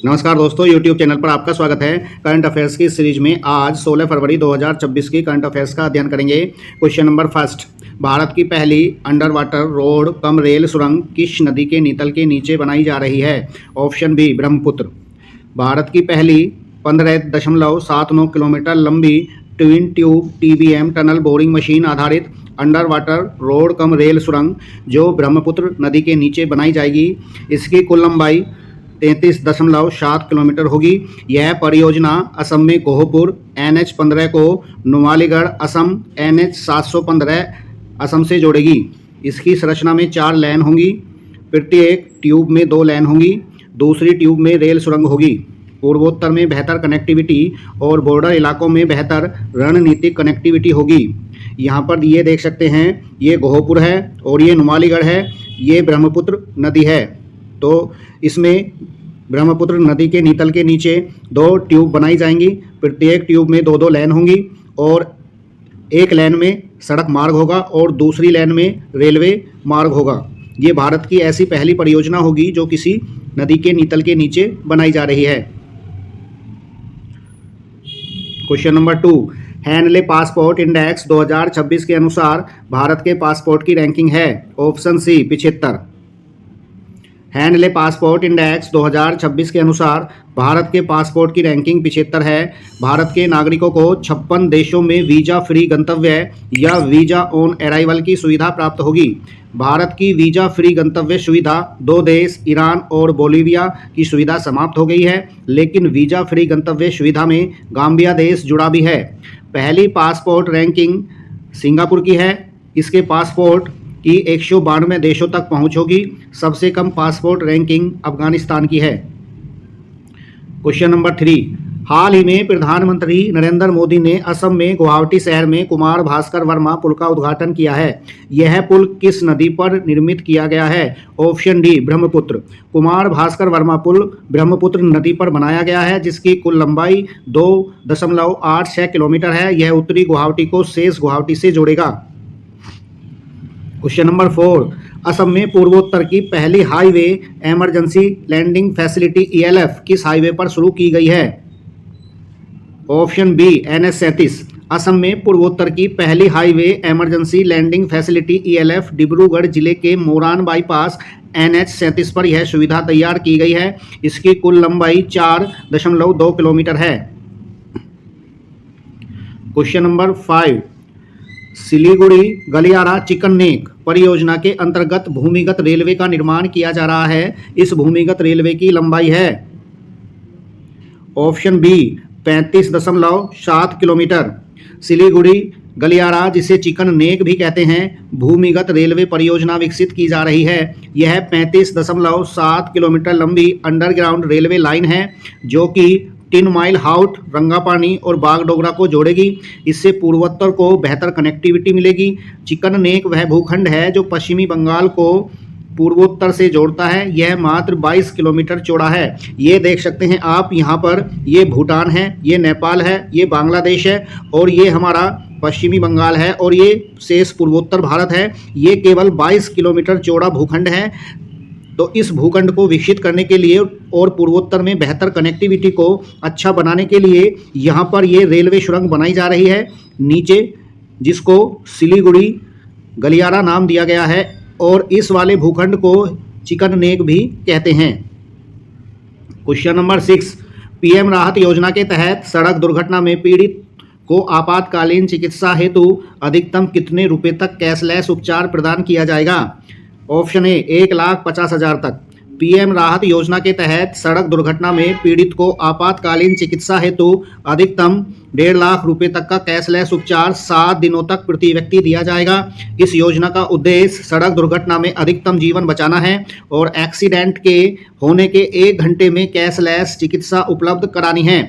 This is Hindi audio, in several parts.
नमस्कार दोस्तों, YouTube चैनल पर आपका स्वागत है। करंट अफेयर्स की सीरीज में आज 16 फरवरी 2026 की करंट अफेयर्स का अध्ययन करेंगे। क्वेश्चन नंबर फर्स्ट, भारत की पहली under water road cum rail सुरंग किस नदी के नीतल के नीचे बनाई जा रही है? Option B Brahmaputra. भारत की पहली 15.79 किलोमीटर लंबी twin tube TBM tunnel boring machine आधारित under water road cum rail सुरंग जो ब्रह्मपुत्र नदी के नीचे बनाई जाएगी। इसकी कुल लंबाई 33.7 किलोमीटर होगी। यह परियोजना असम में गोहपुर NH15 को नुमालीगढ़ असम NH 715 असम से जोड़ेगी। इसकी संरचना में 4 लेन होंगी। प्रत्येक ट्यूब में 2 लेन होंगी। दूसरी ट्यूब में रेल सुरंग होगी। पूर्वोत्तर में बेहतर कनेक्टिविटी और बॉर्डर इलाकों में बेहतर रणनीतिक कनेक्टिविटी होगी। यहाँ पर ये देख सकते हैं, ये गोहपुर है और ये नुमालीगढ़ है, ये ब्रह्मपुत्र नदी है। तो इसमें ब्रह्मपुत्र नदी के नीतल के नीचे 2 ट्यूब बनाई जाएंगी। प्रत्येक ट्यूब में 2 लेन होंगी और एक लेन में सड़क मार्ग होगा और दूसरी लेन में रेलवे मार्ग होगा। ये भारत की ऐसी पहली परियोजना होगी जो किसी नदी के नीतल के नीचे बनाई जा रही है। Question number 2, Henley passport index 2026 के अनुसार भारत के पासपोर्ट की रैंकिंग है। Option C 75। Henley passport index 2026 के अनुसार भारत के पासपोर्ट की रैंकिंग 75 है। भारत के नागरिकों को 56 देशों में वीज़ा फ्री गंतव्य या वीज़ा ऑन अराइवल की सुविधा प्राप्त होगी। भारत की वीज़ा फ्री गंतव्य सुविधा 2 देश ईरान और बोलीविया की सुविधा समाप्त हो गई है, लेकिन वीज़ा फ्री गंतव्य सुविधा में गाम्बिया देश जुड़ा भी है। पहली पासपोर्ट रैंकिंग सिंगापुर की है। इसके पासपोर्ट की 192 देशों तक पहुंच होगी। सबसे कम पासपोर्ट रैंकिंग अफगानिस्तान की है। क्वेश्चन नंबर 3, हाल ही में प्रधानमंत्री नरेंद्र मोदी ने असम में गुवाहाटी शहर में कुमार भास्कर वर्मा पुल का उद्घाटन किया है। यह पुल किस नदी पर निर्मित किया गया है? Option D Brahmaputra. कुमार भास्कर वर्मा पुल ब्रह्मपुत्र नदी पर बनाया गया है, जिसकी कुल लंबाई 2.86 किलोमीटर है। यह उत्तरी गुवाहाटी को शेष गुवाहाटी से जोड़ेगा। क्वेश्चन नंबर 4, असम में पूर्वोत्तर की पहली highway emergency landing facility ELF किस हाईवे पर शुरू की गई है? Option B NH 37। असम में पूर्वोत्तर की पहली highway emergency landing facility ELF Dibrugarh जिले के मोरान बाईपास NH 37 पर यह सुविधा तैयार की गई है। इसकी कुल लंबाई 4.2 किलोमीटर है। क्वेश्चन नंबर 5, सिलीगुड़ी गलियारा चिकन नेक परियोजना के अंतर्गत भूमिगत रेलवे का निर्माण किया जा रहा है। इस भूमिगत रेलवे की लंबाई है। Option B 35.7 kilometre. सिलीगुड़ी गलियारा, जिसे चिकन नेक भी कहते हैं, भूमिगत रेलवे परियोजना विकसित की जा रही है। यह 35.7 किलोमीटर लंबी अंडरग्राउंड रेलवे लाइन है जो कि 3 माइल हाउट, रंगापानी और बागडोगरा को जोड़ेगी। इससे पूर्वोत्तर को बेहतर कनेक्टिविटी मिलेगी। चिकन नेक वह भूखंड है जो पश्चिमी बंगाल को पूर्वोत्तर से जोड़ता है। यह मात्र 22 किलोमीटर चौड़ा है। ये देख सकते हैं आप यहाँ पर, ये भूटान है, ये नेपाल है, ये बांग्लादेश है और ये हमारा पश्चिमी बंगाल है और ये शेष पूर्वोत्तर भारत है। ये केवल 22 किलोमीटर चौड़ा भूखंड है। तो इस भूखंड को विकसित करने के लिए और पूर्वोत्तर में बेहतर कनेक्टिविटी को अच्छा बनाने के लिए यहाँ पर ये रेलवे सुरंग बनाई जा रही है नीचे, जिसको सिलीगुड़ी गलियारा नाम दिया गया है और इस वाले भूखंड को चिकन नेक भी कहते हैं। क्वेश्चन नंबर 6, PM राहत योजना के तहत सड़क दुर्घटना में पीड़ित को आपातकालीन चिकित्सा हेतु अधिकतम कितने रुपए तक कैशलेस उपचार प्रदान किया जाएगा? ऑप्शन ए 1,50,000 तक। PM राहत योजना के तहत सड़क दुर्घटना में पीड़ित को आपातकालीन चिकित्सा हेतु अधिकतम 1.5 लाख रुपए तक का कैशलेस उपचार 7 दिनों तक प्रति व्यक्ति दिया जाएगा। इस योजना का उद्देश्य सड़क दुर्घटना में अधिकतम जीवन बचाना है और एक्सीडेंट के होने के 1 घंटे में कैशलेस चिकित्सा उपलब्ध करानी है।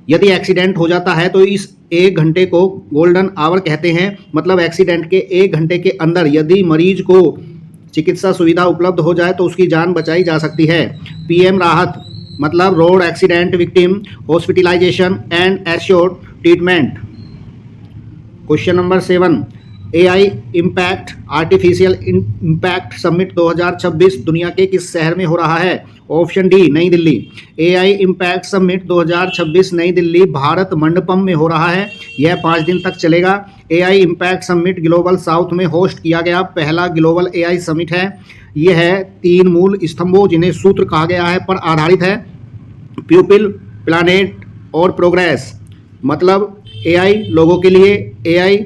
यदि एक्सीडेंट हो जाता है तो इस 1 घंटे को गोल्डन आवर कहते हैं। मतलब एक्सीडेंट के 1 घंटे के अंदर यदि मरीज को चिकित्सा सुविधा उपलब्ध हो जाए तो उसकी जान बचाई जा सकती है। PM राहत मतलब road accident victim hospitalisation and assured treatment. Question number 7, AI impact artificial impact summit 2026 दुनिया के किस शहर में हो रहा है? ऑप्शन डी नई Delhi. AI impact summit 2026 New Delhi Bharat Mandapam में हो रहा है। यह 5 दिन तक चलेगा। AI impact summit global south में होस्ट किया गया पहला ग्लोबल एआई समिट है। यह है 3 मूल स्तंभों जिन्हें सूत्र कहा गया है पर आधारित है। पीपल, प्लैनेट और प्रोग्रेस। मतलब एआई लोगों के लिए, एआई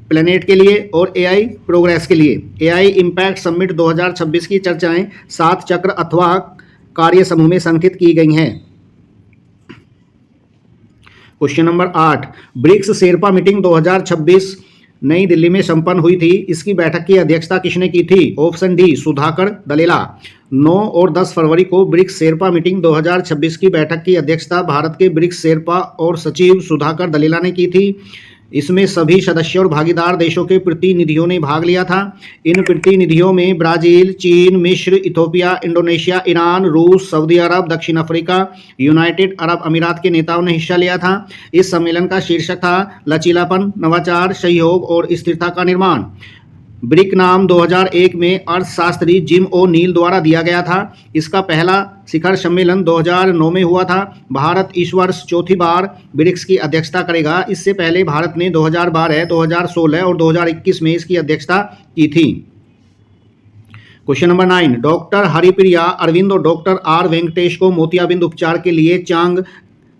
प्लैनेट के लिए और एआई प्रोग्रेस के लिए। एआई इम्पैक्ट समिट 2026 की चर्चाएं 7 चक्र अथवा कार्य समूह में संगठित की गई हैं। Question number 8, BRICS sherpa meeting 2026 New Delhi में संपन्न हुई थी। इसकी बैठक की अध्यक्षता किसने की थी? Option D Sudhakar Dalela. 9 और 10 फरवरी को ब्रिक्स शेरपा मीटिंग 2026 की बैठक की अध्यक्षता भारत के ब्रिक्स शेरपा और सचिव सुधाकर दलेला ने की थी। इसमें सभी सदस्य और भागीदार देशों के प्रतिनिधियों ने भाग लिया था। इन प्रतिनिधियों में ब्राजील, चीन, मिस्र, इथोपिया, इंडोनेशिया, ईरान, रूस, सऊदी अरब, दक्षिण अफ्रीका, यूनाइटेड अरब अमीरात के नेताओं ने हिस्सा लिया था। इस सम्मेलन का शीर्षक था लचीलापन, नवाचार, सहयोग और स्थिरता का निर्माण। ब्रिक नाम 2001 में अर्थशास्त्री जिम ओ नील द्वारा दिया गया था। इसका पहला शिखर सम्मेलन 2009 में हुआ था। भारत इस वर्ष चौथी बार ब्रिक्स की अध्यक्षता करेगा। इससे पहले भारत ने 2012, 2016 और 2021 में इसकी अध्यक्षता की थी। Question number 9, doctor Haripriya Arvind और डॉक्टर आर वेंकटेश को मोतियाबिंद उपचार के लिए चांग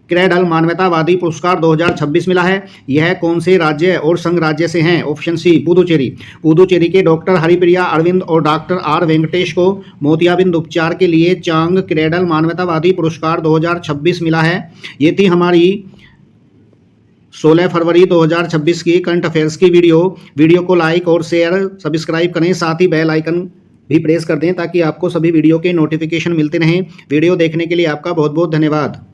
क्रेडल मानवतावादी पुरस्कार 2026 मिला है। यह कौन से राज्य और संघ राज्य से हैं? Option C Puducherry. पुदुचेरी के डॉक्टर हरिप्रिया अरविंद और डॉक्टर आर वेंकटेश को मोतियाबिंद उपचार के लिए चांग क्रेडल मानवतावादी पुरस्कार 2026 मिला है। ये थी हमारी 16 फरवरी 2026 की करंट अफेयर्स की वीडियो को लाइक और शेयर सब्सक्राइब करें, साथ ही बेल आइकन भी प्रेस कर दें ताकि आपको सभी वीडियो के नोटिफिकेशन मिलते रहें। वीडियो देखने के लिए आपका बहुत बहुत धन्यवाद।